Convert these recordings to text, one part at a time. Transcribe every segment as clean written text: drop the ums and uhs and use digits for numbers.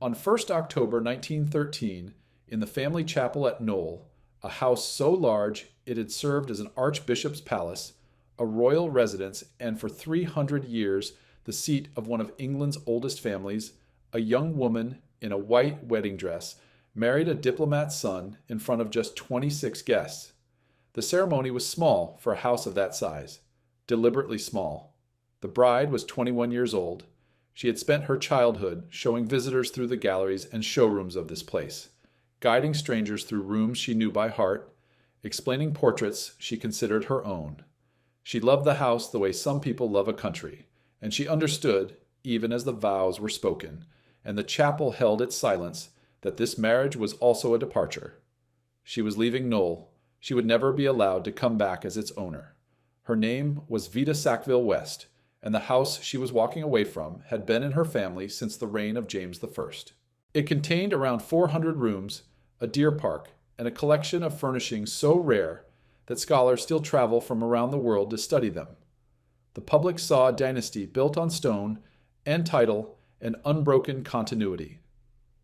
On 1st October 1913, in the family chapel at Knole, a house so large it had served as an archbishop's palace, a royal residence, and for 300 years the seat of one of England's oldest families, a young woman in a white wedding dress married a diplomat's son in front of just 26 guests. The ceremony was small for a house of that size, deliberately small. The bride was 21 years old. She had spent her childhood showing visitors through the galleries and showrooms of this place, guiding strangers through rooms she knew by heart, explaining portraits she considered her own. She loved the house the way some people love a country, and she understood, even as the vows were spoken, and the chapel held its silence, that this marriage was also a departure. She was leaving Knole. She would never be allowed to come back as its owner. Her name was Vita Sackville-West, and the house she was walking away from had been in her family since the reign of James I. It contained around 400 rooms, a deer park, and a collection of furnishings so rare that scholars still travel from around the world to study them. The public saw a dynasty built on stone and title and unbroken continuity.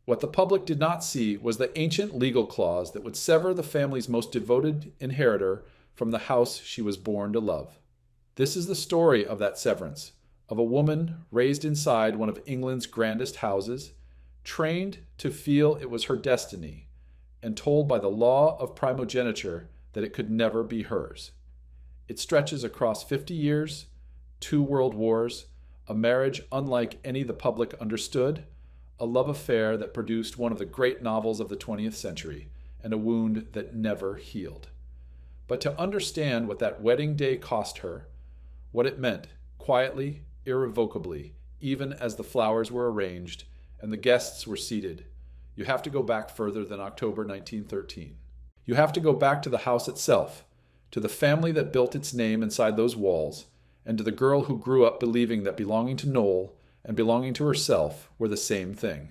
What the public did not see was the ancient legal clause that would sever the family's most devoted inheritor from the house she was born to love. This is the story of that severance, of a woman raised inside one of England's grandest houses, trained to feel it was her destiny, and told by the law of primogeniture that it could never be hers. It stretches across 50 years, 2 world wars, a marriage unlike any the public understood, a love affair that produced one of the great novels of the 20th century, and a wound that never healed. But to understand what that wedding day cost her, what it meant, quietly, irrevocably, even as the flowers were arranged and the guests were seated, you have to go back further than October 1913. You have to go back to the house itself, to the family that built its name inside those walls, and to the girl who grew up believing that belonging to Knole and belonging to herself were the same thing.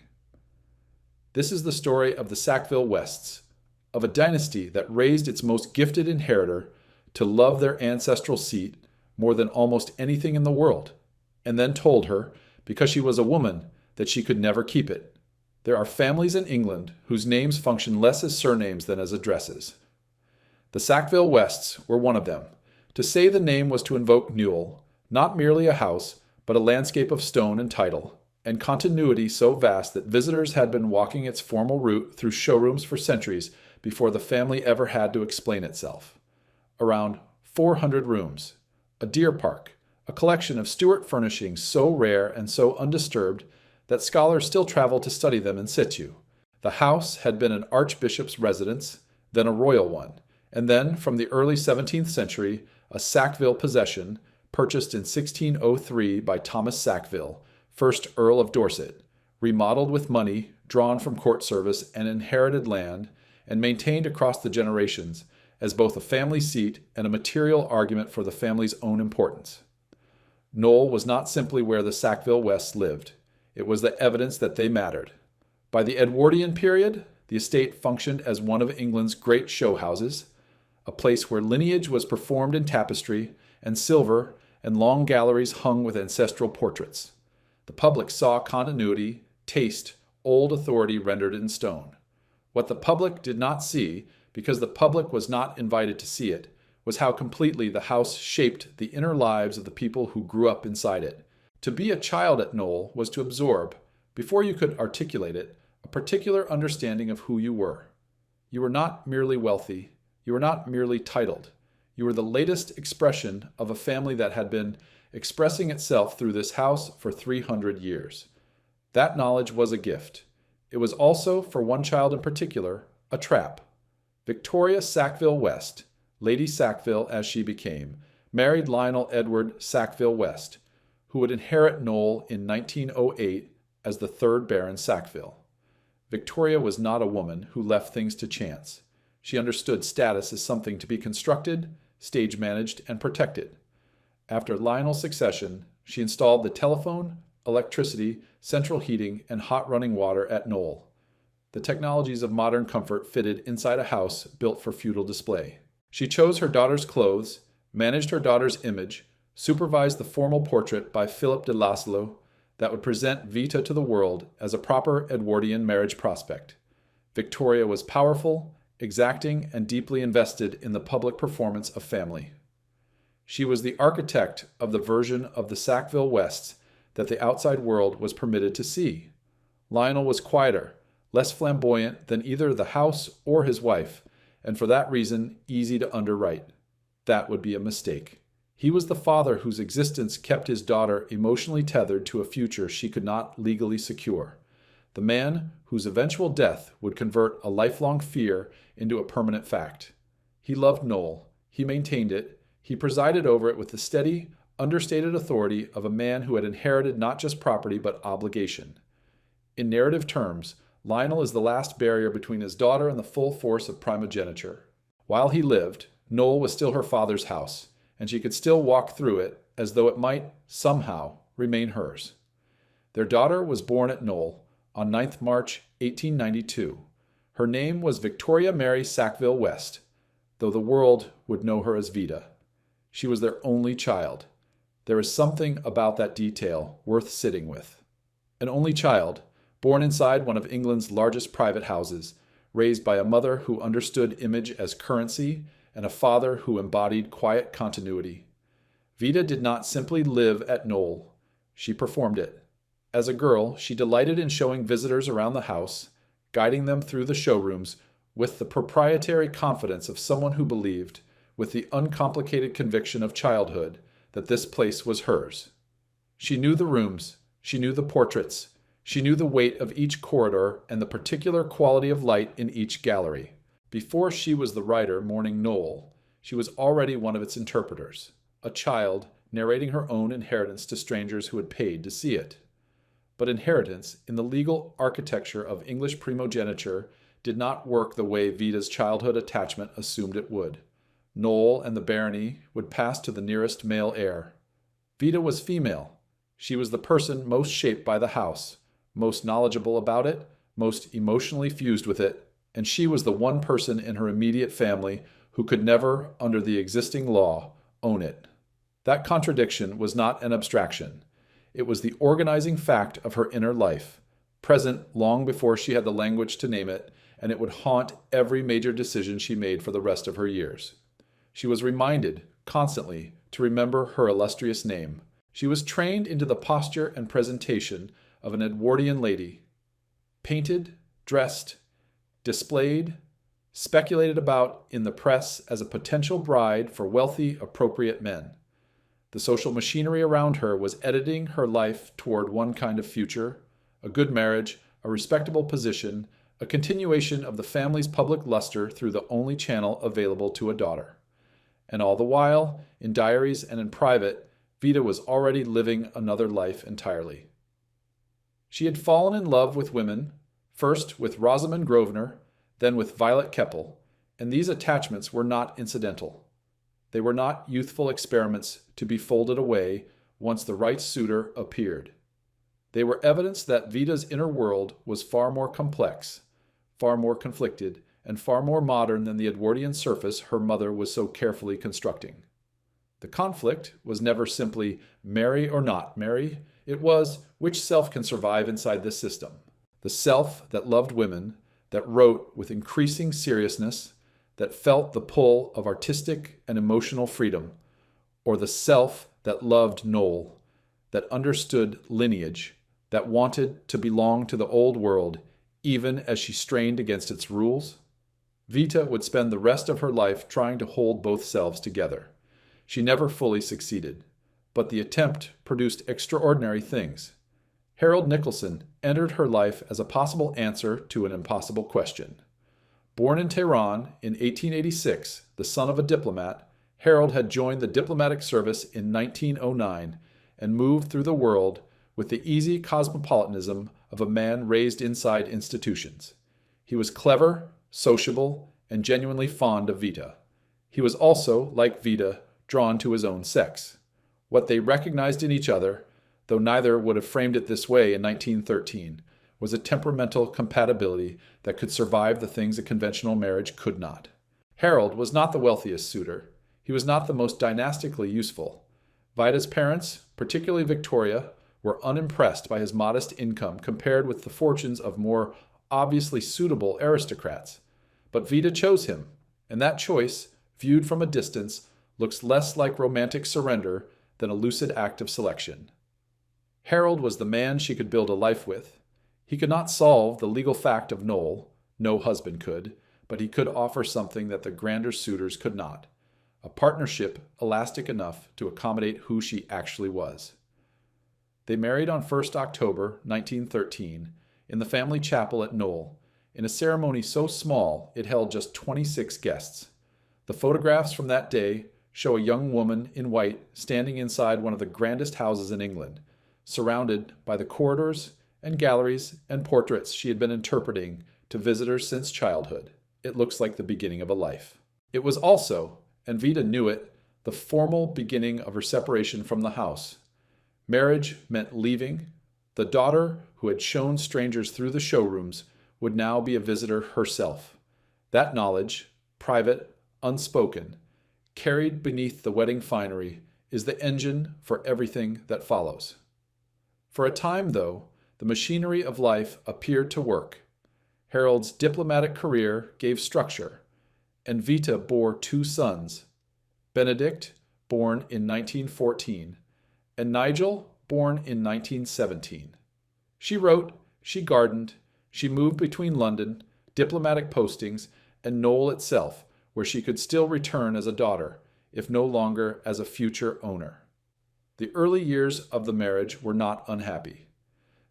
This is the story of the Sackville-Wests, of a dynasty that raised its most gifted inheritor to love their ancestral seat more than almost anything in the world, and then told her, because she was a woman, that she could never keep it. There are families in England whose names function less as surnames than as addresses. The Sackville-Wests were one of them. To say the name was to invoke Knole, not merely a house, but a landscape of stone and title, and continuity so vast that visitors had been walking its formal route through showrooms for centuries before the family ever had to explain itself. Around 400 rooms, a deer park, a collection of Stuart furnishings so rare and so undisturbed that scholars still travel to study them in situ. The house had been an archbishop's residence, then a royal one, and then, from the early 17th century, a Sackville possession, purchased in 1603 by Thomas Sackville, 1st Earl of Dorset, remodeled with money drawn from court service and inherited land, and maintained across the generations as both a family seat and a material argument for the family's own importance. Knole was not simply where the Sackville-Wests lived. It was the evidence that they mattered. By the Edwardian period, the estate functioned as one of England's great show houses, a place where lineage was performed in tapestry and silver and long galleries hung with ancestral portraits. The public saw continuity, taste, old authority rendered in stone. What the public did not see, because the public was not invited to see it, was how completely the house shaped the inner lives of the people who grew up inside it. To be a child at Knole was to absorb, before you could articulate it, a particular understanding of who you were. You were not merely wealthy. You were not merely titled. You were the latest expression of a family that had been expressing itself through this house for 300 years. That knowledge was a gift. It was also, for one child in particular, a trap. Victoria Sackville-West, Lady Sackville as she became, married Lionel Edward Sackville-West, who would inherit Knole in 1908 as the 3rd Baron Sackville. Victoria was not a woman who left things to chance. She understood status as something to be constructed, stage-managed, and protected. After Lionel's succession, she installed the telephone, electricity, central heating, and hot running water at Knole. The technologies of modern comfort fitted inside a house built for feudal display. She chose her daughter's clothes, managed her daughter's image, supervised the formal portrait by Philip de Laszlo, that would present Vita to the world as a proper Edwardian marriage prospect. Victoria was powerful, exacting, and deeply invested in the public performance of family. She was the architect of the version of the Sackville-West that the outside world was permitted to see. Lionel was quieter, less flamboyant than either the house or his wife, and for that reason easy to underwrite. That would be a mistake. He was the father whose existence kept his daughter emotionally tethered to a future she could not legally secure. The man whose eventual death would convert a lifelong fear into a permanent fact. He loved Knole. He maintained it. He presided over it with the steady, understated authority of a man who had inherited not just property but obligation. In narrative terms, Lionel is the last barrier between his daughter and the full force of primogeniture. While he lived, Knole was still her father's house, and she could still walk through it as though it might, somehow, remain hers. Their daughter was born at Knole on 9th March 1892. Her name was Victoria Mary Sackville-West, though the world would know her as Vita. She was their only child. There is something about that detail worth sitting with. An only child, born inside one of England's largest private houses, raised by a mother who understood image as currency and a father who embodied quiet continuity. Vita did not simply live at Knole. She performed it. As a girl, she delighted in showing visitors around the house, guiding them through the showrooms with the proprietary confidence of someone who believed, with the uncomplicated conviction of childhood, that this place was hers. She knew the rooms, she knew the portraits, she knew the weight of each corridor and the particular quality of light in each gallery. Before she was the writer mourning Knole, she was already one of its interpreters, a child narrating her own inheritance to strangers who had paid to see it. But inheritance, in the legal architecture of English primogeniture, did not work the way Vita's childhood attachment assumed it would. Knole and the barony would pass to the nearest male heir. Vita was female. She was the person most shaped by the house, most knowledgeable about it, most emotionally fused with it, and she was the one person in her immediate family who could never, under the existing law, own it. That contradiction was not an abstraction. It was the organizing fact of her inner life, present long before she had the language to name it, and it would haunt every major decision she made for the rest of her years. She was reminded, constantly, to remember her illustrious name. She was trained into the posture and presentation of an Edwardian lady. Painted, dressed, displayed, speculated about in the press as a potential bride for wealthy, appropriate men. The social machinery around her was editing her life toward one kind of future, a good marriage, a respectable position, a continuation of the family's public luster through the only channel available to a daughter. And all the while, in diaries and in private, Vita was already living another life entirely. She had fallen in love with women, first with Rosamond Grosvenor, then with Violet Keppel, and these attachments were not incidental. They were not youthful experiments to be folded away once the right suitor appeared. They were evidence that Vita's inner world was far more complex, far more conflicted, and far more modern than the Edwardian surface her mother was so carefully constructing. The conflict was never simply marry or not marry. It was which self can survive inside this system. The self that loved women, that wrote with increasing seriousness, that felt the pull of artistic and emotional freedom, or the self that loved Knole, that understood Lineage, that wanted to belong to the old world, even as she strained against its rules? Vita would spend the rest of her life trying to hold both selves together. She never fully succeeded, but the attempt produced extraordinary things. Harold Nicholson entered her life as a possible answer to an impossible question. Born in Tehran in 1886, the son of a diplomat, Harold had joined the diplomatic service in 1909 and moved through the world with the easy cosmopolitanism of a man raised inside institutions. He was clever, sociable, and genuinely fond of Vita. He was also, like Vita, drawn to his own sex. What they recognized in each other, though neither would have framed it this way in 1913, was a temperamental compatibility that could survive the things a conventional marriage could not. Harold was not the wealthiest suitor. He was not the most dynastically useful. Vita's parents, particularly Victoria, were unimpressed by his modest income compared with the fortunes of more obviously suitable aristocrats. But Vida chose him, and that choice, viewed from a distance, looks less like romantic surrender than a lucid act of selection. Harold was the man she could build a life with. He could not solve the legal fact of Knole, no husband could, but he could offer something that the grander suitors could not, a partnership elastic enough to accommodate who she actually was. They married on 1st October 1913 in the family chapel at Knole, in a ceremony so small it held just 26 guests. The photographs from that day show a young woman in white standing inside one of the grandest houses in England, surrounded by the corridors and galleries and portraits she had been interpreting to visitors since childhood. It looks like the beginning of a life. It was also, and Vida knew it, the formal beginning of her separation from the house. Marriage meant leaving. The daughter who had shown strangers through the showrooms would now be a visitor herself. That knowledge, private, unspoken, carried beneath the wedding finery, is the engine for everything that follows. For a time, though, the machinery of life appeared to work. Harold's diplomatic career gave structure, and Vita bore 2 sons, Benedict, born in 1914, and Nigel, born in 1917. She wrote, she gardened, she moved between London, diplomatic postings, and Knole itself, where she could still return as a daughter, if no longer as a future owner. The early years of the marriage were not unhappy.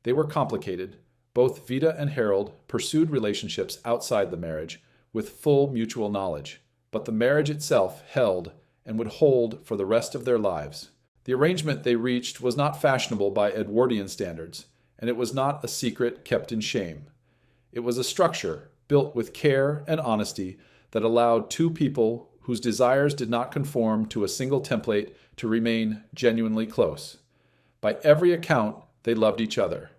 They were complicated. Both Vida and Harold pursued relationships outside the marriage with full mutual knowledge, but the marriage itself held and would hold for the rest of their lives. The arrangement they reached was not fashionable by Edwardian standards, and it was not a secret kept in shame. It was a structure built with care and honesty that allowed 2 people whose desires did not conform to a single template to remain genuinely close. By every account, they loved each other.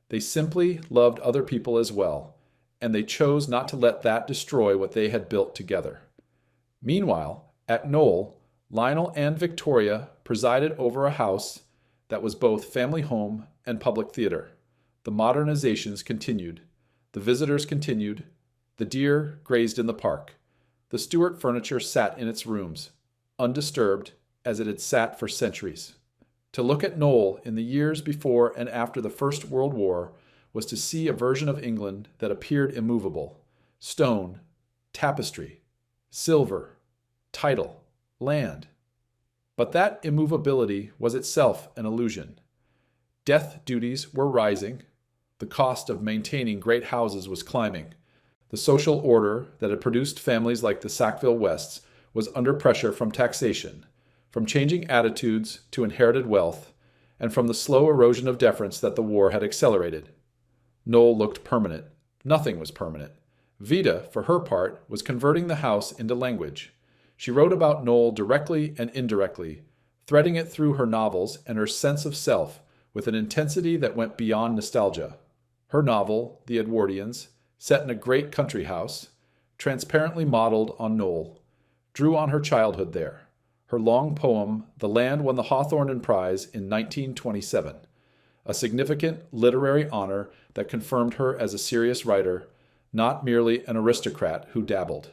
They simply loved other people as well, and they chose not to let that destroy what they had built together. Meanwhile, at Knole, Lionel and Victoria presided over a house that was both family home and public theater. The modernizations continued. The visitors continued. The deer grazed in the park. The Stuart furniture sat in its rooms, undisturbed as it had sat for centuries. To look at Knole in the years before and after the First World War was to see a version of England that appeared immovable. Stone, tapestry, silver, title, land. But that immovability was itself an illusion. Death duties were rising. The cost of maintaining great houses was climbing. The social order that had produced families like the Sackville-Wests was under pressure from taxation, from changing attitudes to inherited wealth, and from the slow erosion of deference that the war had accelerated. Knole looked permanent. Nothing was permanent. Vida, for her part, was converting the house into language. She wrote about Knole directly and indirectly, threading it through her novels and her sense of self with an intensity that went beyond nostalgia. Her novel, The Edwardians, set in a great country house, transparently modeled on Knole, drew on her childhood there. Her long poem, The Land, won the Hawthornden Prize in 1927, a significant literary honor that confirmed her as a serious writer, not merely an aristocrat who dabbled.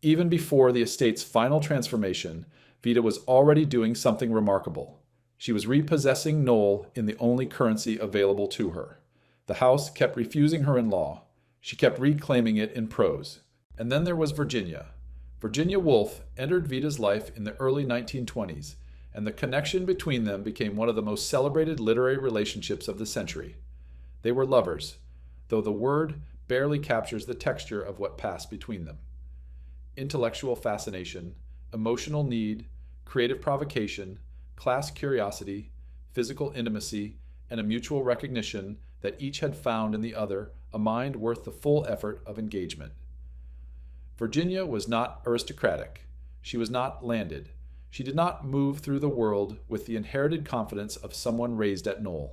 Even before the estate's final transformation, Vida was already doing something remarkable. She was repossessing Knole in the only currency available to her. The house kept refusing her in law. She kept reclaiming it in prose. And then there was Virginia. Virginia Woolf entered Vida's life in the early 1920s, and the connection between them became one of the most celebrated literary relationships of the century. They were lovers, though the word barely captures the texture of what passed between them. Intellectual fascination, emotional need, creative provocation, class curiosity, physical intimacy, and a mutual recognition that each had found in the other a mind worth the full effort of engagement. Virginia was not aristocratic. She was not landed. She did not move through the world with the inherited confidence of someone raised at Knole.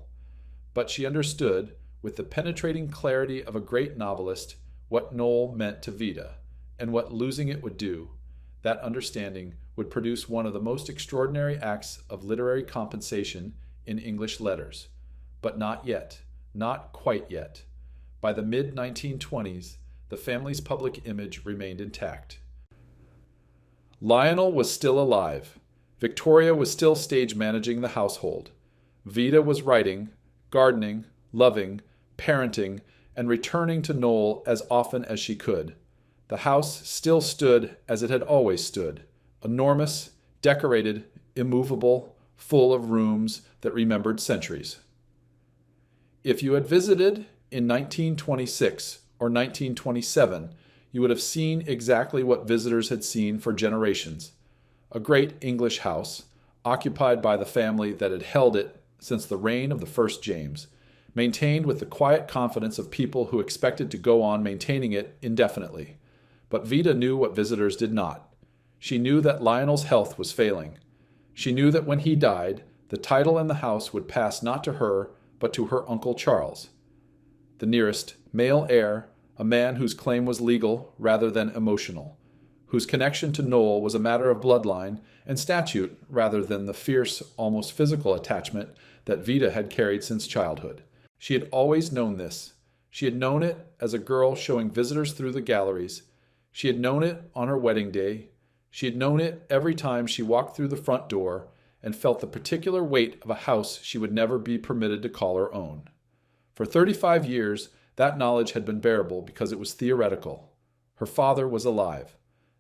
But she understood, with the penetrating clarity of a great novelist, what Knole meant to Vida, and what losing it would do. That understanding would produce one of the most extraordinary acts of literary compensation in English letters. But not yet, not quite yet. By the mid-1920s, the family's public image remained intact. Lionel was still alive. Victoria was still stage managing the household. Vida was writing, gardening, loving, parenting, and returning to Knole as often as she could. The house still stood as it had always stood, enormous, decorated, immovable, full of rooms that remembered centuries. If you had visited in 1926 or 1927, you would have seen exactly what visitors had seen for generations. A great English house, occupied by the family that had held it since the reign of the first James, maintained with the quiet confidence of people who expected to go on maintaining it indefinitely. But Vida knew what visitors did not. She knew that Lionel's health was failing. She knew that when he died, the title and the house would pass not to her, but to her Uncle Charles, the nearest male heir, a man whose claim was legal rather than emotional, whose connection to Knole was a matter of bloodline and statute rather than the fierce, almost physical attachment that Vida had carried since childhood. She had always known this. She had known it as a girl showing visitors through the galleries. She had known it on her wedding day. She had known it every time she walked through the front door and felt the particular weight of a house she would never be permitted to call her own. For 35 years, that knowledge had been bearable because it was theoretical. Her father was alive.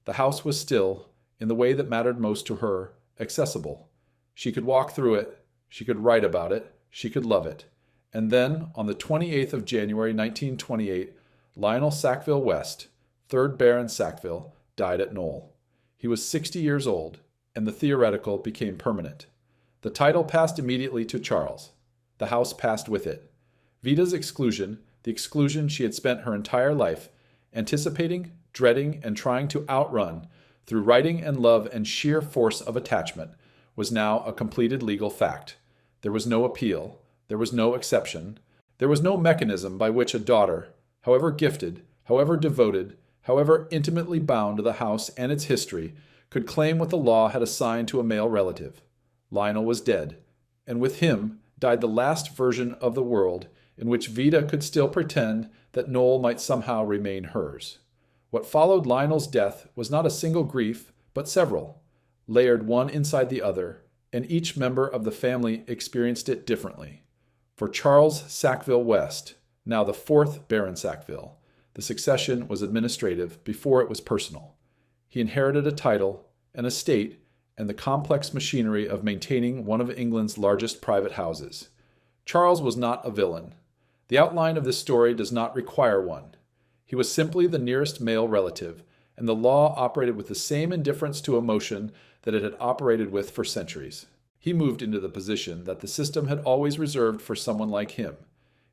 The house was still, in the way that mattered most to her, accessible. She could walk through it. She could write about it. She could love it. And then, on the 28th of January 1928, Lionel Sackville-West, 3rd Baron Sackville, died at Knole. He was 60 years old, and the theoretical became permanent. The title passed immediately to Charles. The house passed with it. Vida's exclusion, the exclusion she had spent her entire life, anticipating, dreading, and trying to outrun, through writing and love and sheer force of attachment, was now a completed legal fact. There was no appeal. There was no exception. There was no mechanism by which a daughter, however gifted, however devoted, however intimately bound to the house and its history, could claim what the law had assigned to a male relative. Lionel was dead, and with him died the last version of the world in which Vida could still pretend that Knole might somehow remain hers. What followed Lionel's death was not a single grief, but several, layered one inside the other, and each member of the family experienced it differently. For Charles Sackville-West, now the 4th Baron Sackville, the succession was administrative before it was personal. He inherited a title, an estate, and the complex machinery of maintaining one of England's largest private houses. Charles was not a villain. The outline of this story does not require one. He was simply the nearest male relative, and the law operated with the same indifference to emotion that it had operated with for centuries. He moved into the position that the system had always reserved for someone like him.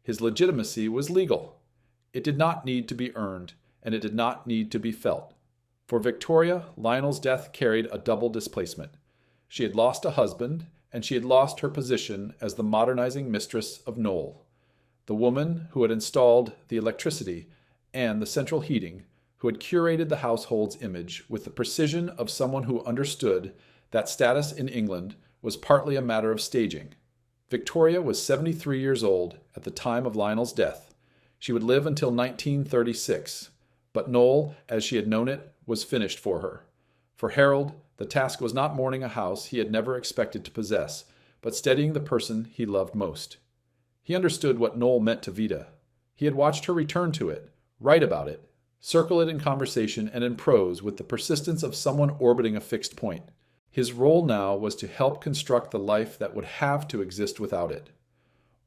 His legitimacy was legal. It did not need to be earned, and it did not need to be felt. For Victoria, Lionel's death carried a double displacement. She had lost a husband, and she had lost her position as the modernizing mistress of Knole, the woman who had installed the electricity and the central heating, who had curated the household's image with the precision of someone who understood that status in England was partly a matter of staging. Victoria was 73 years old at the time of Lionel's death. She would live until 1936, but Knole, as she had known it, was finished for her. For Harold, the task was not mourning a house he had never expected to possess, but steadying the person he loved most. He understood what Knole meant to Vida. He had watched her return to it, write about it, circle it in conversation and in prose with the persistence of someone orbiting a fixed point. His role now was to help construct the life that would have to exist without it,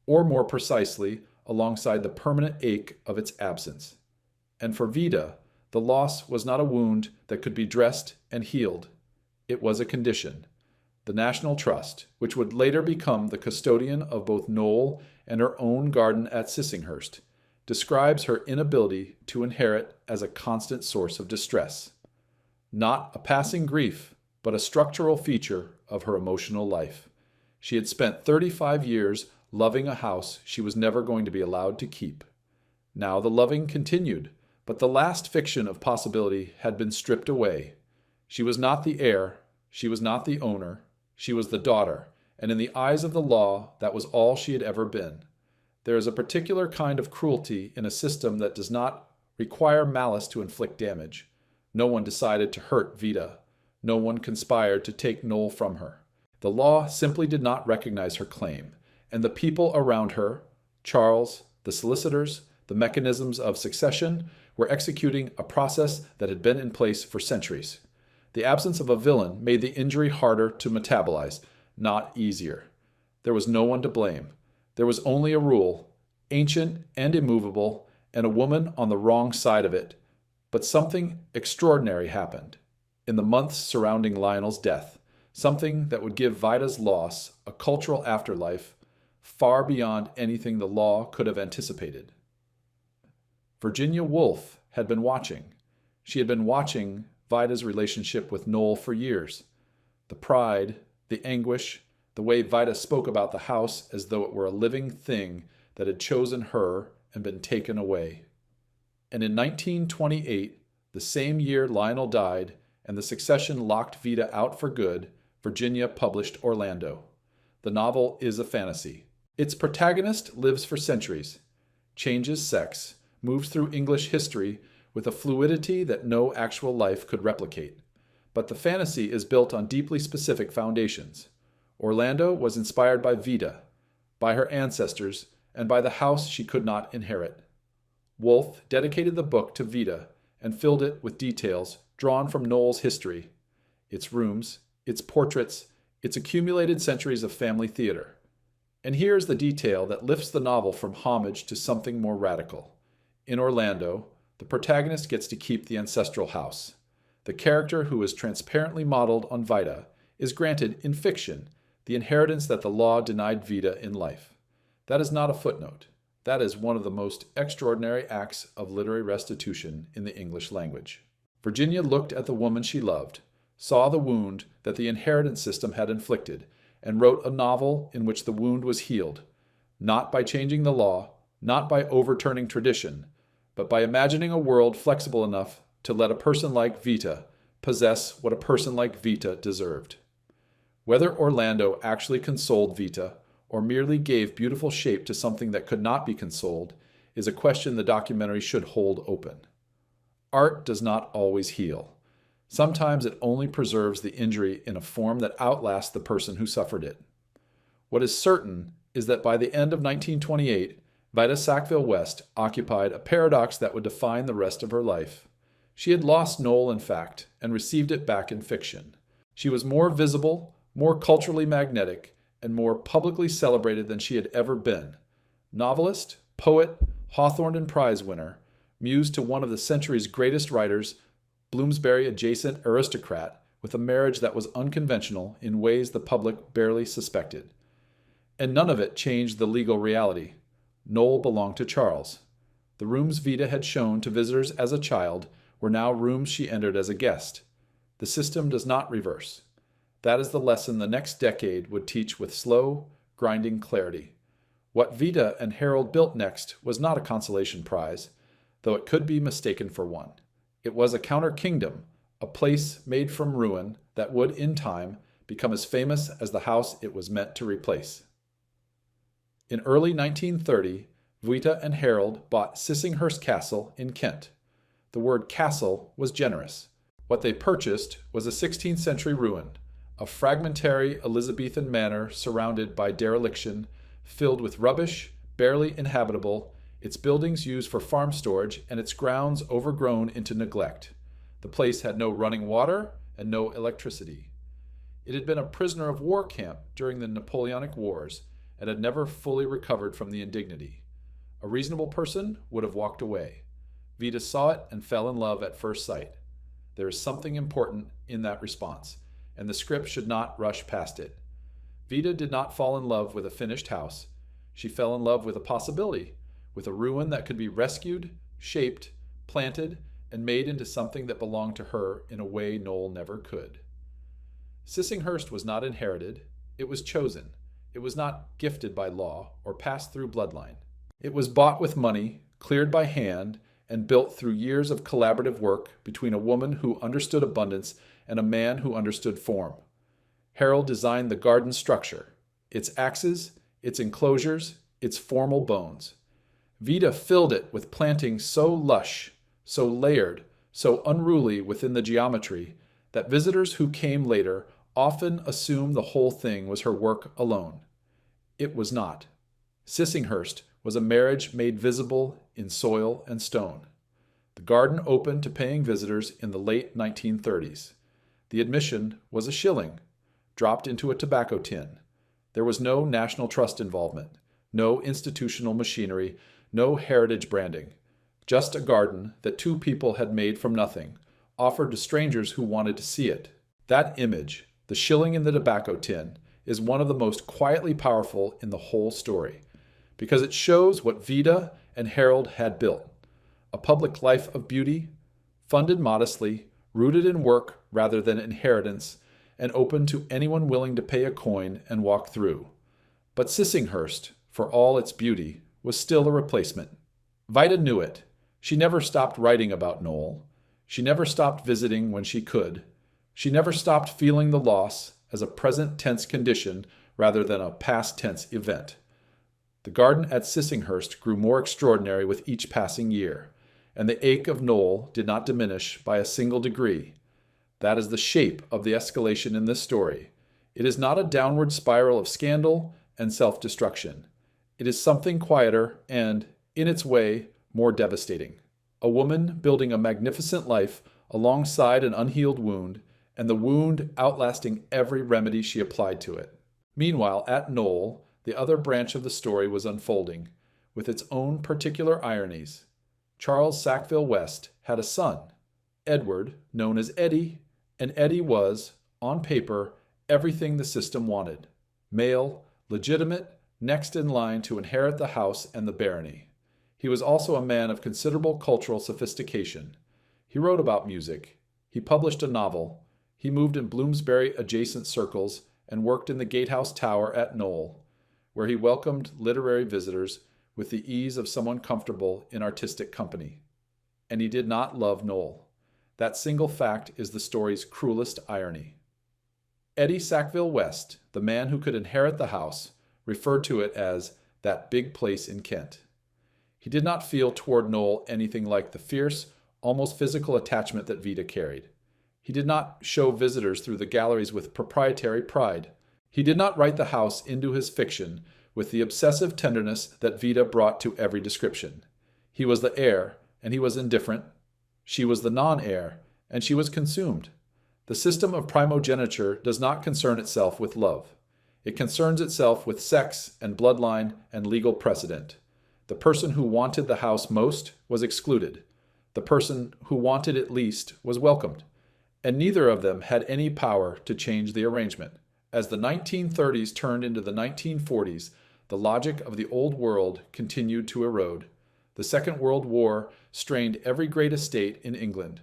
or more precisely, alongside the permanent ache of its absence. And for Vida, the loss was not a wound that could be dressed and healed. It was a condition. The National Trust, which would later become the custodian of both Knole and her own garden at Sissinghurst, describes her inability to inherit as a constant source of distress. Not a passing grief, but a structural feature of her emotional life. She had spent 35 years loving a house she was never going to be allowed to keep. Now the loving continued, but the last fiction of possibility had been stripped away. She was not the heir, she was not the owner, she was the daughter, and in the eyes of the law, that was all she had ever been. There is a particular kind of cruelty in a system that does not require malice to inflict damage. No one decided to hurt Vida. No one conspired to take Knole from her. The law simply did not recognize her claim, and the people around her, Charles, the solicitors, the mechanisms of succession, were executing a process that had been in place for centuries. The absence of a villain made the injury harder to metabolize, not easier. There was no one to blame. There was only a rule, ancient and immovable, and a woman on the wrong side of it. But something extraordinary happened in the months surrounding Lionel's death, something that would give Vida's loss a cultural afterlife far beyond anything the law could have anticipated. Virginia Woolf had been watching. She had been watching Vida's relationship with Knole for years. The pride, the anguish, the way Vida spoke about the house as though it were a living thing that had chosen her and been taken away. And in 1928, the same year Lionel died and the succession locked Vida out for good, Virginia published Orlando. The novel is a fantasy. Its protagonist lives for centuries, changes sex, moves through English history with a fluidity that no actual life could replicate. But the fantasy is built on deeply specific foundations. Orlando was inspired by Vida, by her ancestors, and by the house she could not inherit. Woolf dedicated the book to Vida and filled it with details drawn from Knole's history, its rooms, its portraits, its accumulated centuries of family theater. And here's the detail that lifts the novel from homage to something more radical. In Orlando, the protagonist gets to keep the ancestral house. The character who is transparently modeled on Vida is granted, in fiction, the inheritance that the law denied Vida in life. That is not a footnote. That is one of the most extraordinary acts of literary restitution in the English language. Virginia looked at the woman she loved, saw the wound that the inheritance system had inflicted, and wrote a novel in which the wound was healed, not by changing the law, not by overturning tradition, but by imagining a world flexible enough to let a person like Vida possess what a person like Vida deserved. Whether Orlando actually consoled Vida or merely gave beautiful shape to something that could not be consoled is a question the documentary should hold open. Art does not always heal. Sometimes it only preserves the injury in a form that outlasts the person who suffered it. What is certain is that by the end of 1928, Vida Sackville-West occupied a paradox that would define the rest of her life. She had lost Knole in fact and received it back in fiction. She was more visible, more culturally magnetic, and more publicly celebrated than she had ever been. Novelist, poet, Hawthorne and Prize winner, muse to one of the century's greatest writers, Bloomsbury-adjacent aristocrat with a marriage that was unconventional in ways the public barely suspected. And none of it changed the legal reality. Knole belonged to Charles. The rooms Vida had shown to visitors as a child were now rooms she entered as a guest. The system does not reverse. That is the lesson the next decade would teach with slow, grinding clarity. What Vida and Harold built next was not a consolation prize, though it could be mistaken for one. It was a counter-kingdom, a place made from ruin that would, in time, become as famous as the house it was meant to replace. In early 1930, Vida and Harold bought Sissinghurst Castle in Kent. The word castle was generous. What they purchased was a 16th century ruin, a fragmentary Elizabethan manor surrounded by dereliction, filled with rubbish, barely inhabitable, its buildings used for farm storage, and its grounds overgrown into neglect. The place had no running water and no electricity. It had been a prisoner of war camp during the Napoleonic Wars and had never fully recovered from the indignity. A reasonable person would have walked away. Vida saw it and fell in love at first sight. There is something important in that response, and the script should not rush past it. Vida did not fall in love with a finished house. She fell in love with a possibility, with a ruin that could be rescued, shaped, planted, and made into something that belonged to her in a way Knole never could. Sissinghurst was not inherited. It was chosen. It was not gifted by law or passed through bloodline. It was bought with money, cleared by hand, and built through years of collaborative work between a woman who understood abundance and a man who understood form. Harold designed the garden structure. its axes, its enclosures, its formal bones. Vida filled it with plantings so lush, so layered, so unruly within the geometry, that visitors who came later often assumed the whole thing was her work alone. It was not. Sissinghurst was a marriage made visible in soil and stone. The garden opened to paying visitors in the late 1930s. The admission was a shilling, dropped into a tobacco tin. There was no national trust involvement, no institutional machinery, no heritage branding. Just a garden that two people had made from nothing, offered to strangers who wanted to see it. That image, the shilling in the tobacco tin, is one of the most quietly powerful in the whole story, because it shows what Vida and Harold had built. A public life of beauty, funded modestly, rooted in work rather than inheritance, and open to anyone willing to pay a coin and walk through. But Sissinghurst, for all its beauty, was still a replacement. Vida knew it. She never stopped writing about Knole. She never stopped visiting when she could. She never stopped feeling the loss as a present tense condition rather than a past tense event. The garden at Sissinghurst grew more extraordinary with each passing year, and the ache of Knole did not diminish by a single degree. That is the shape of the escalation in this story. It is not a downward spiral of scandal and self-destruction. It is something quieter and, in its way, more devastating. A woman building a magnificent life alongside an unhealed wound, and the wound outlasting every remedy she applied to it. Meanwhile, at Knole, the other branch of the story was unfolding, with its own particular ironies. Charles Sackville-West had a son, Edward, known as Eddie, and Eddie was, on paper, everything the system wanted. Male, legitimate, next in line to inherit the house and the barony. He was also a man of considerable cultural sophistication. He wrote about music. He published a novel. He moved in Bloomsbury-adjacent circles and worked in the Gatehouse Tower at Knole, where he welcomed literary visitors with the ease of someone comfortable in artistic company. And he did not love Knole. That single fact is the story's cruelest irony. Eddie Sackville-West, the man who could inherit the house, referred to it as that big place in Kent. He did not feel toward Knole anything like the fierce, almost physical attachment that Vida carried. He did not show visitors through the galleries with proprietary pride. He did not write the house into his fiction with the obsessive tenderness that Vida brought to every description. He was the heir, and he was indifferent. She was the non-heir, and she was consumed. The system of primogeniture does not concern itself with love. It concerns itself with sex and bloodline and legal precedent. The person who wanted the house most was excluded. The person who wanted it least was welcomed. And neither of them had any power to change the arrangement. As the 1930s turned into the 1940s, the logic of the old world continued to erode. The Second World War strained every great estate in England.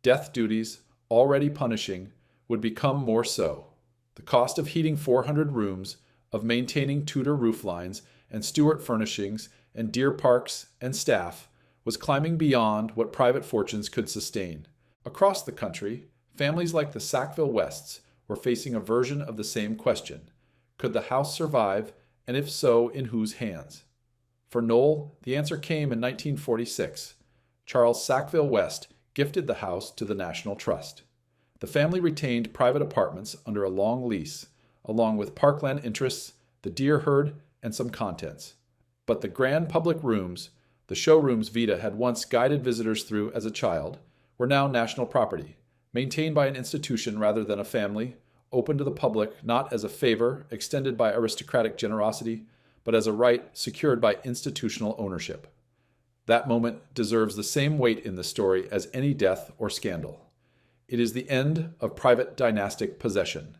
Death duties, already punishing, would become more so. The cost of heating 400 rooms, of maintaining Tudor rooflines and Stuart furnishings and deer parks and staff was climbing beyond what private fortunes could sustain. Across the country, families like the Sackville-Wests were facing a version of the same question. Could the house survive, and if so, in whose hands? For Knole, the answer came in 1946. Charles Sackville-West gifted the house to the National Trust. The family retained private apartments under a long lease, along with parkland interests, the deer herd, and some contents. But the grand public rooms, the showrooms Vida had once guided visitors through as a child, were now national property, maintained by an institution rather than a family, open to the public not as a favor extended by aristocratic generosity, but as a right secured by institutional ownership. That moment deserves the same weight in the story as any death or scandal. It is the end of private dynastic possession.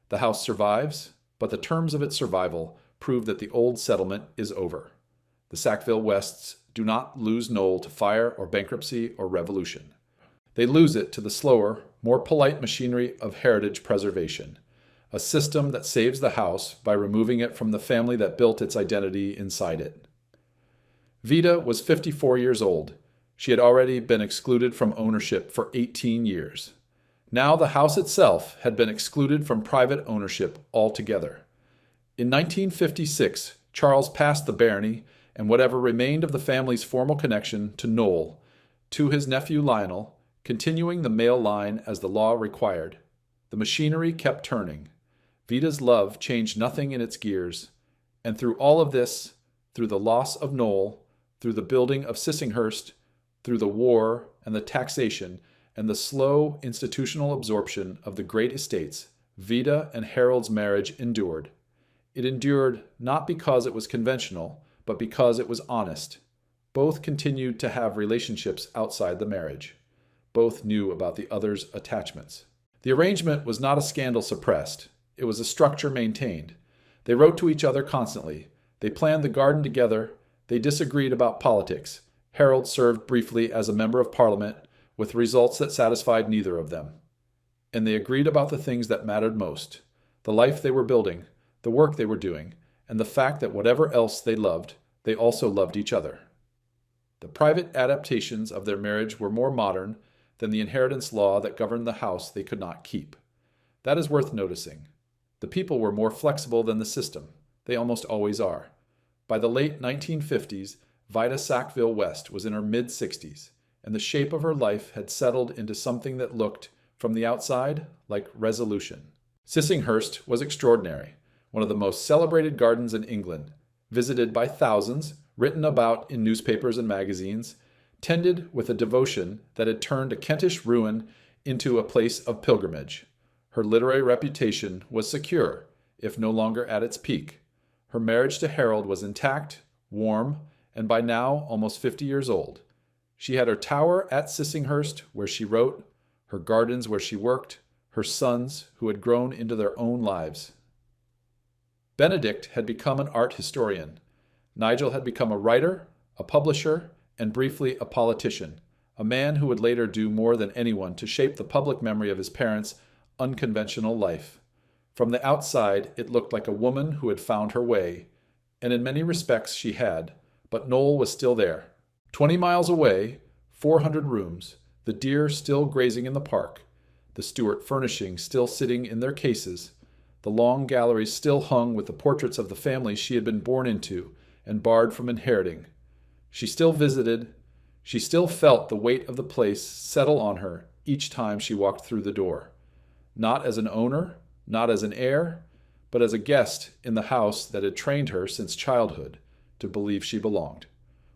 The house survives, but the terms of its survival prove that the old settlement is over. The Sackville-Wests do not lose Knole to fire or bankruptcy or revolution. They lose it to the slower, more polite machinery of heritage preservation, a system that saves the house by removing it from the family that built its identity inside it. Vida was 54 years old. She had already been excluded from ownership for 18 years. Now the house itself had been excluded from private ownership altogether. In 1956, Charles passed the barony and whatever remained of the family's formal connection to Knole, to his nephew Lionel, continuing the male line as the law required. The machinery kept turning. Vida's love changed nothing in its gears. And through all of this, through the loss of Knole, through the building of Sissinghurst, through the war and the taxation and the slow institutional absorption of the great estates, Vida and Harold's marriage endured. It endured not because it was conventional, but because it was honest. Both continued to have relationships outside the marriage. Both knew about the other's attachments. The arrangement was not a scandal suppressed. It was a structure maintained. They wrote to each other constantly. They planned the garden together. They disagreed about politics. Harold served briefly as a member of Parliament, with results that satisfied neither of them. And they agreed about the things that mattered most: the life they were building, the work they were doing, and the fact that whatever else they loved, they also loved each other. The private adaptations of their marriage were more modern than the inheritance law that governed the house they could not keep. That is worth noticing. The people were more flexible than the system. They almost always are. By the late 1950s, Vida Sackville-West was in her mid-60s, and the shape of her life had settled into something that looked, from the outside, like resolution. Sissinghurst was extraordinary, one of the most celebrated gardens in England, visited by thousands, written about in newspapers and magazines, tended with a devotion that had turned a Kentish ruin into a place of pilgrimage. Her literary reputation was secure, if no longer at its peak. Her marriage to Harold was intact, warm, and by now almost 50 years old. She had her tower at Sissinghurst, where she wrote, her gardens where she worked, her sons who had grown into their own lives. Benedict had become an art historian. Nigel had become a writer, a publisher, and briefly a politician, a man who would later do more than anyone to shape the public memory of his parents' unconventional life. From the outside, it looked like a woman who had found her way, and in many respects she had, but Knole was still there. 20 miles away, 400 rooms, the deer still grazing in the park, the Stuart furnishings still sitting in their cases, the long galleries still hung with the portraits of the family she had been born into and barred from inheriting. She still visited. She still felt the weight of the place settle on her each time she walked through the door. Not as an owner, not as an heir, but as a guest in the house that had trained her since childhood to believe she belonged.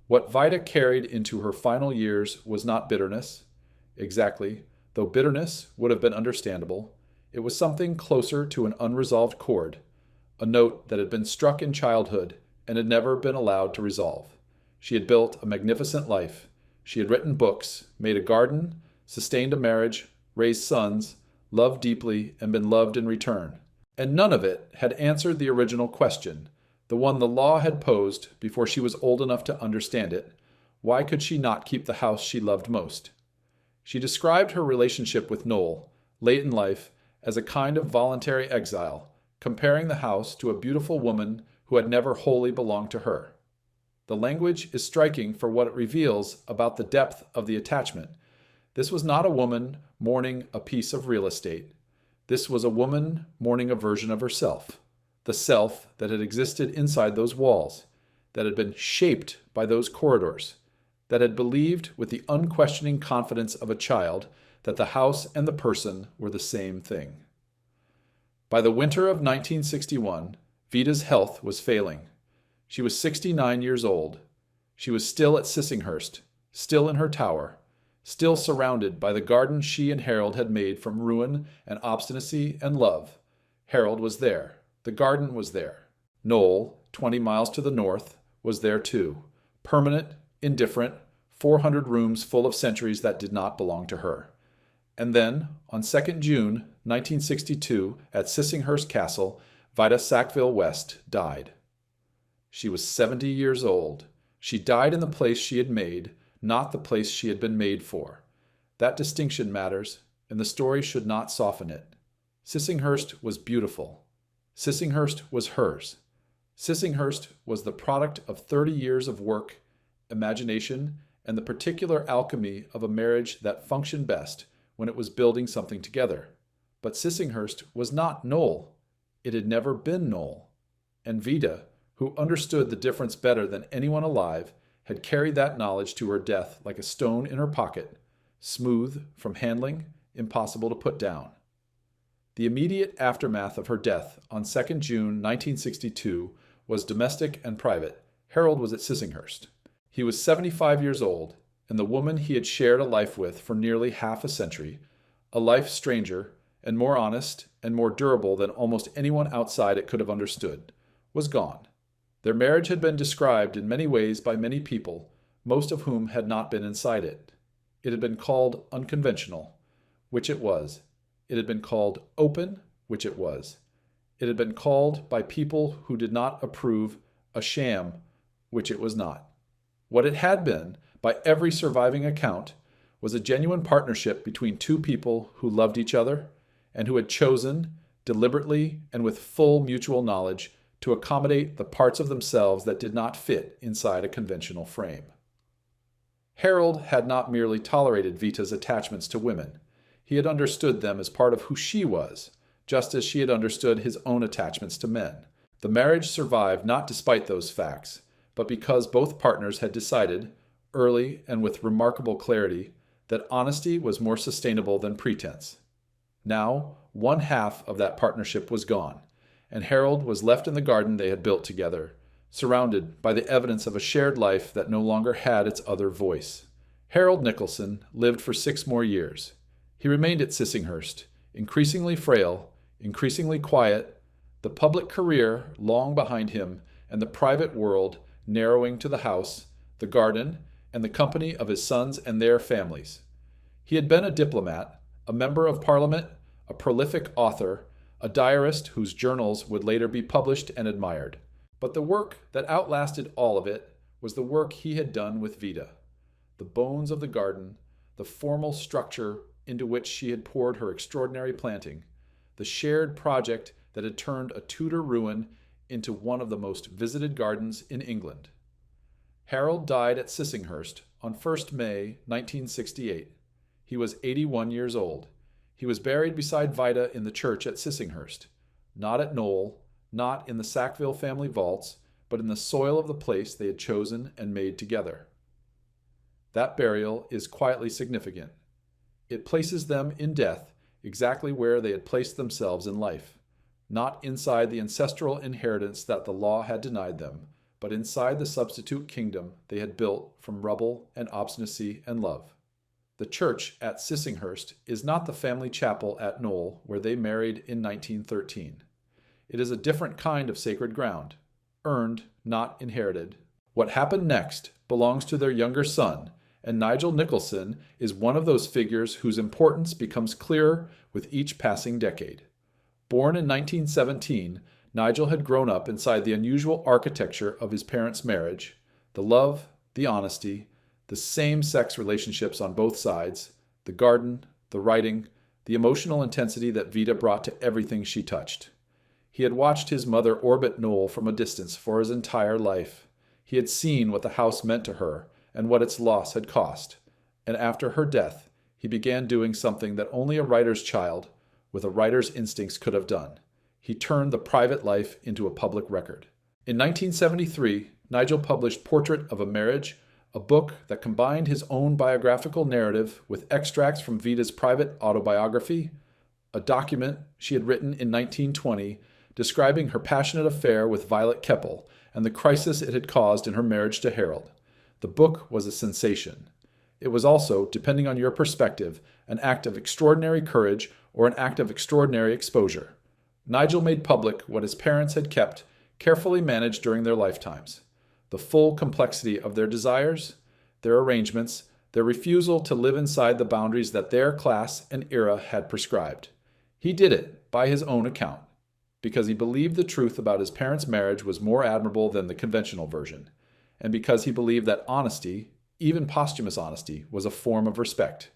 What Vida carried into her final years was not bitterness, exactly, though bitterness would have been understandable. It was something closer to an unresolved chord, a note that had been struck in childhood and had never been allowed to resolve. She had built a magnificent life. She had written books, made a garden, sustained a marriage, raised sons, loved deeply, and been loved in return. And none of it had answered the original question, the one the law had posed before she was old enough to understand it. Why could she not keep the house she loved most? She described her relationship with Knole, late in life, as a kind of voluntary exile, comparing the house to a beautiful woman who had never wholly belonged to her. The language is striking for what it reveals about the depth of the attachment. This was not a woman mourning a piece of real estate. This was a woman mourning a version of herself, the self that had existed inside those walls, that had been shaped by those corridors, that had believed with the unquestioning confidence of a child that the house and the person were the same thing. By the winter of 1961, Vida's health was failing. She was 69 years old. She was still at Sissinghurst, still in her tower, still surrounded by the garden she and Harold had made from ruin and obstinacy and love. Harold was there. The garden was there. Knole, 20 miles to the north, was there too. Permanent, indifferent, 400 rooms full of centuries that did not belong to her. And then, on 2nd June, 1962, at Sissinghurst Castle, Vida Sackville-West died. She was 70 years old. She died in the place she had made, not the place she had been made for. That distinction matters, and the story should not soften it. Sissinghurst was beautiful. Sissinghurst was hers. Sissinghurst was the product of 30 years of work, imagination, and the particular alchemy of a marriage that functioned best when it was building something together. But Sissinghurst was not Knole. It had never been Knole. And Vida, who understood the difference better than anyone alive, had carried that knowledge to her death like a stone in her pocket, smooth from handling, impossible to put down. The immediate aftermath of her death on 2nd June 1962 was domestic and private. Harold was at Sissinghurst. He was 75 years old, and the woman he had shared a life with for nearly half a century, a life stranger and more honest and more durable than almost anyone outside it could have understood, was gone. Their marriage had been described in many ways by many people, most of whom had not been inside it. It had been called unconventional, which it was. It had been called open, which it was. It had been called by people who did not approve a sham, which it was not. What it had been, by every surviving account, was a genuine partnership between two people who loved each other and who had chosen, deliberately and with full mutual knowledge, to accommodate the parts of themselves that did not fit inside a conventional frame. Harold had not merely tolerated Vita's attachments to women. He had understood them as part of who she was, just as she had understood his own attachments to men. The marriage survived not despite those facts, but because both partners had decided, early and with remarkable clarity, that honesty was more sustainable than pretense. Now, one half of that partnership was gone, and Harold was left in the garden they had built together, surrounded by the evidence of a shared life that no longer had its other voice. Harold Nicholson lived for 6 more years. He remained at Sissinghurst, increasingly frail, increasingly quiet, the public career long behind him, and the private world narrowing to the house, the garden, and the company of his sons and their families. He had been a diplomat, a member of Parliament, a prolific author, a diarist whose journals would later be published and admired. But the work that outlasted all of it was the work he had done with Vida. The bones of the garden, the formal structure into which she had poured her extraordinary planting, the shared project that had turned a Tudor ruin into one of the most visited gardens in England. Harold died at Sissinghurst on 1st May 1968. He was 81 years old. He was buried beside Vida in the church at Sissinghurst, not at Knole, not in the Sackville family vaults, but in the soil of the place they had chosen and made together. That burial is quietly significant. It places them in death exactly where they had placed themselves in life, not inside the ancestral inheritance that the law had denied them, but inside the substitute kingdom they had built from rubble and obstinacy and love. The church at Sissinghurst is not the family chapel at Knole where they married in 1913. It is a different kind of sacred ground, earned, not inherited. What happened next belongs to their younger son, and Nigel Nicholson is one of those figures whose importance becomes clearer with each passing decade. Born in 1917, Nigel had grown up inside the unusual architecture of his parents' marriage, the love, the honesty, the same-sex relationships on both sides, the garden, the writing, the emotional intensity that Vida brought to everything she touched. He had watched his mother orbit Knole from a distance for his entire life. He had seen what the house meant to her and what its loss had cost. And after her death, he began doing something that only a writer's child, with a writer's instincts, could have done. He turned the private life into a public record. In 1973, Nigel published Portrait of a Marriage, a book that combined his own biographical narrative with extracts from Vida's private autobiography, a document she had written in 1920 describing her passionate affair with Violet Keppel and the crisis it had caused in her marriage to Harold. The book was a sensation. It was also, depending on your perspective, an act of extraordinary courage or an act of extraordinary exposure. Nigel made public what his parents had kept carefully managed during their lifetimes: the full complexity of their desires, their arrangements, their refusal to live inside the boundaries that their class and era had prescribed. He did it, by his own account, because he believed the truth about his parents' marriage was more admirable than the conventional version, and because he believed that honesty, even posthumous honesty, was a form of respect.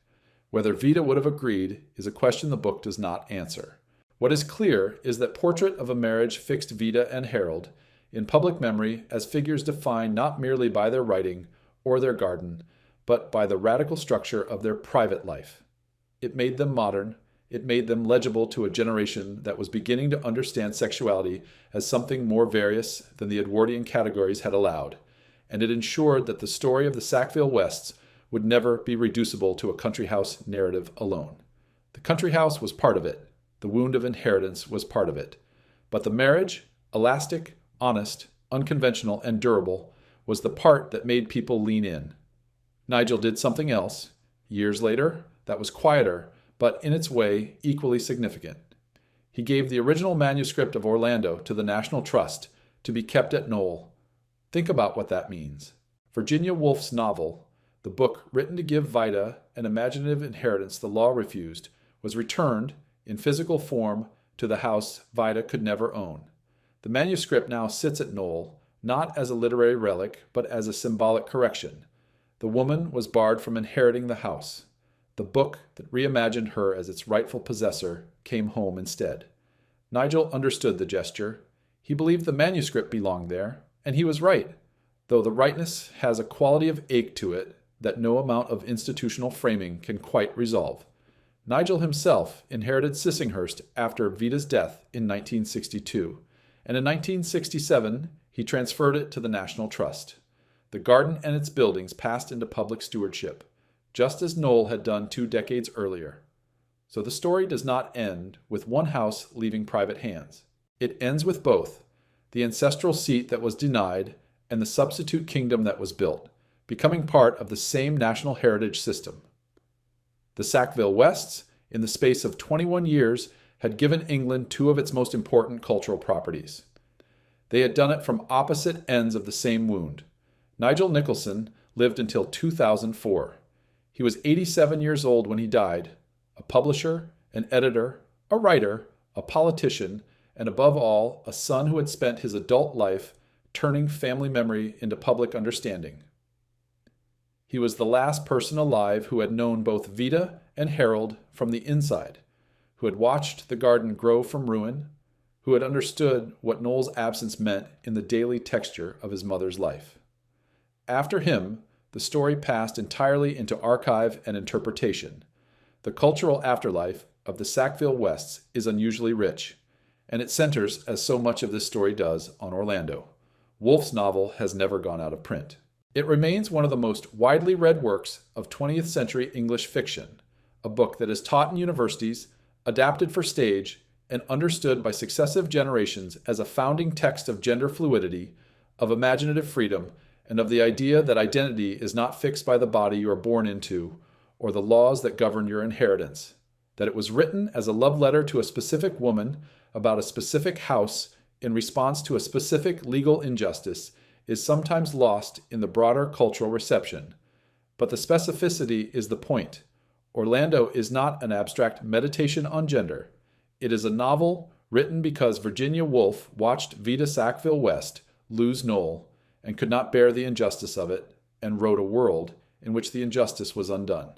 Whether Vida would have agreed is a question the book does not answer. What is clear is that Portrait of a Marriage fixed Vida and Harold in public memory as figures defined not merely by their writing or their garden, but by the radical structure of their private life. It made them modern, it made them legible to a generation that was beginning to understand sexuality as something more various than the Edwardian categories had allowed, and it ensured that the story of the Sackville-Wests would never be reducible to a country house narrative alone. The country house was part of it. The wound of inheritance was part of it. But the marriage, elastic, honest, unconventional, and durable, was the part that made people lean in. Nigel did something else, years later, that was quieter, but in its way equally significant. He gave the original manuscript of Orlando to the National Trust to be kept at Knole. Think about what that means. Virginia Woolf's novel, the book written to give Vida an imaginative inheritance the law refused, was returned, in physical form, to the house Vida could never own. The manuscript now sits at Knole, not as a literary relic, but as a symbolic correction. The woman was barred from inheriting the house. The book that reimagined her as its rightful possessor came home instead. Nigel understood the gesture. He believed the manuscript belonged there, and he was right, though the rightness has a quality of ache to it that no amount of institutional framing can quite resolve. Nigel himself inherited Sissinghurst after Vida's death in 1962, and in 1967 he transferred it to the National Trust. The garden and its buildings passed into public stewardship, just as Knole had done 2 decades earlier. So the story does not end with one house leaving private hands. It ends with both, the ancestral seat that was denied and the substitute kingdom that was built, becoming part of the same national heritage system. The Sackville-Wests, in the space of 21 years, had given England 2 of its most important cultural properties. They had done it from opposite ends of the same wound. Nigel Nicholson lived until 2004. He was 87 years old when he died, a publisher, an editor, a writer, a politician, and above all, a son who had spent his adult life turning family memory into public understanding. He was the last person alive who had known both Vida and Harold from the inside, who had watched the garden grow from ruin, who had understood what Knowle's absence meant in the daily texture of his mother's life. After him, the story passed entirely into archive and interpretation. The cultural afterlife of the Sackville-Wests is unusually rich, and it centers, as so much of this story does, on Orlando. Woolf's novel has never gone out of print. It remains one of the most widely read works of 20th century English fiction, a book that is taught in universities, adapted for stage, and understood by successive generations as a founding text of gender fluidity, of imaginative freedom, and of the idea that identity is not fixed by the body you are born into or the laws that govern your inheritance, that it was written as a love letter to a specific woman about a specific house in response to a specific legal injustice is sometimes lost in the broader cultural reception. But the specificity is the point. Orlando is not an abstract meditation on gender. It is a novel written because Virginia Woolf watched Vida Sackville-West lose Knole and could not bear the injustice of it, and wrote a world in which the injustice was undone.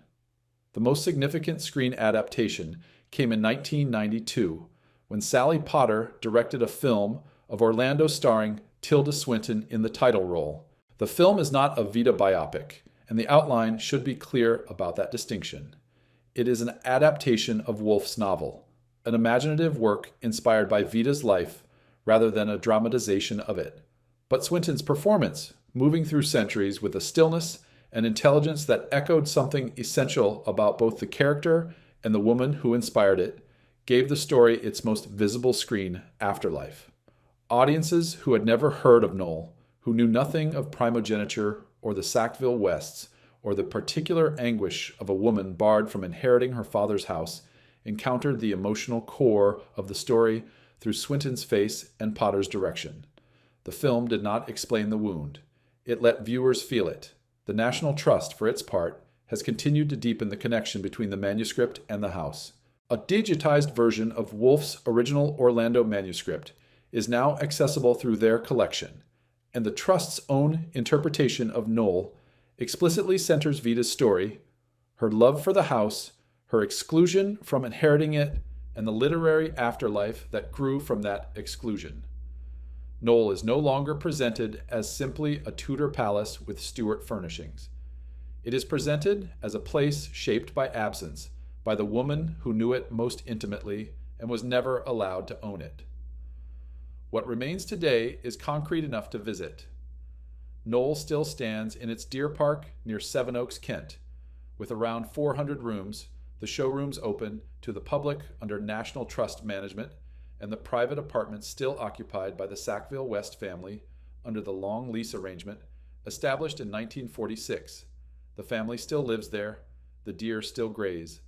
The most significant screen adaptation came in 1992, when Sally Potter directed a film of Orlando starring Tilda Swinton in the title role. The film is not a Vida biopic, and the outline should be clear about that distinction. It is an adaptation of Woolf's novel, an imaginative work inspired by Vida's life rather than a dramatization of it. But Swinton's performance, moving through centuries with a stillness and intelligence that echoed something essential about both the character and the woman who inspired it, gave the story its most visible screen, afterlife. Audiences who had never heard of Knole, who knew nothing of primogeniture or the Sackville-Wests, or the particular anguish of a woman barred from inheriting her father's house, encountered the emotional core of the story through Swinton's face and Potter's direction. The film did not explain the wound. It let viewers feel it. The National Trust, for its part, has continued to deepen the connection between the manuscript and the house. A digitized version of Woolf's original Orlando manuscript is now accessible through their collection, and the Trust's own interpretation of Knole explicitly centers Vida's story, her love for the house, her exclusion from inheriting it, and the literary afterlife that grew from that exclusion. Knole is no longer presented as simply a Tudor palace with Stuart furnishings. It is presented as a place shaped by absence, by the woman who knew it most intimately and was never allowed to own it. What remains today is concrete enough to visit. Knole still stands in its deer park near Sevenoaks, Kent. With around 400 rooms, the showrooms open to the public under National Trust management, and the private apartments still occupied by the Sackville-West family under the long lease arrangement established in 1946. The family still lives there. The deer still graze.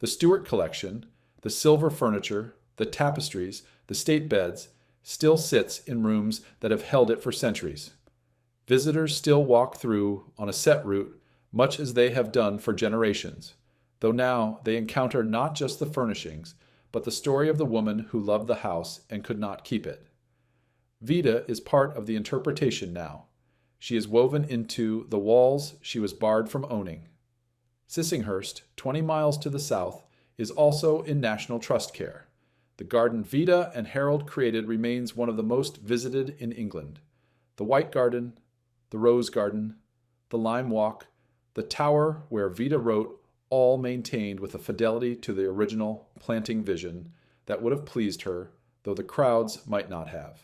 The Stewart collection, the silver furniture, the tapestries, the state beds, still sits in rooms that have held it for centuries. Visitors still walk through on a set route, much as they have done for generations, though now they encounter not just the furnishings, but the story of the woman who loved the house and could not keep it. Vita is part of the interpretation now. She is woven into the walls she was barred from owning. Sissinghurst, 20 miles to the south, is also in National Trust care. The garden Vita and Harold created remains one of the most visited in England. The White Garden, the Rose Garden, the Lime Walk, the tower where Vita wrote, all maintained with a fidelity to the original planting vision that would have pleased her, though the crowds might not have.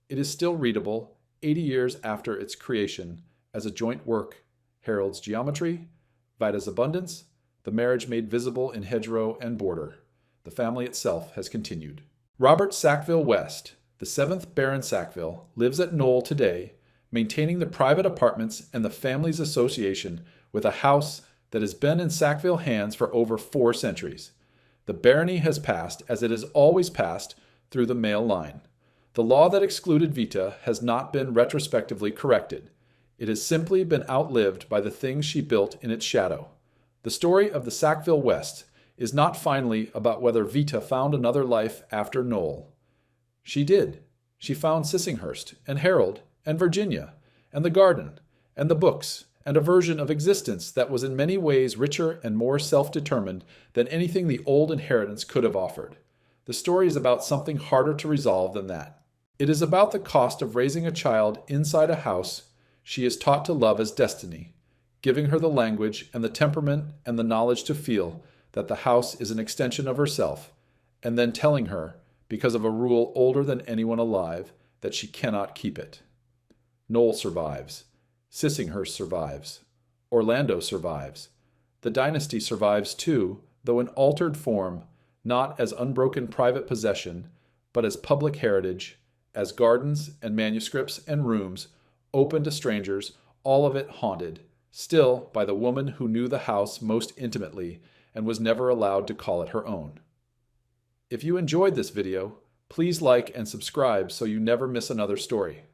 It is still readable, 80 years after its creation, as a joint work: Harold's geometry, Vita's abundance, the marriage made visible in hedgerow and border. The family itself has continued. Robert Sackville-West, the 7th Baron Sackville, lives at Knole today, maintaining the private apartments and the family's association with a house that has been in Sackville hands for over 4 centuries. The barony has passed, as it has always passed, through the male line. The law that excluded Vita has not been retrospectively corrected. It has simply been outlived by the things she built in its shadow. The story of the Sackville-West is not finally about whether Vita found another life after Knole. She did. She found Sissinghurst, and Harold, and Virginia, and the garden, and the books, and a version of existence that was in many ways richer and more self-determined than anything the old inheritance could have offered. The story is about something harder to resolve than that. It is about the cost of raising a child inside a house she is taught to love as destiny, giving her the language and the temperament and the knowledge to feel that the house is an extension of herself, and then telling her, because of a rule older than anyone alive, that she cannot keep it. Knole survives. Sissinghurst survives. Orlando survives. The dynasty survives too, though in altered form, not as unbroken private possession, but as public heritage, as gardens and manuscripts and rooms open to strangers, all of it haunted, still by the woman who knew the house most intimately and was never allowed to call it her own. If you enjoyed this video, please like and subscribe so you never miss another story.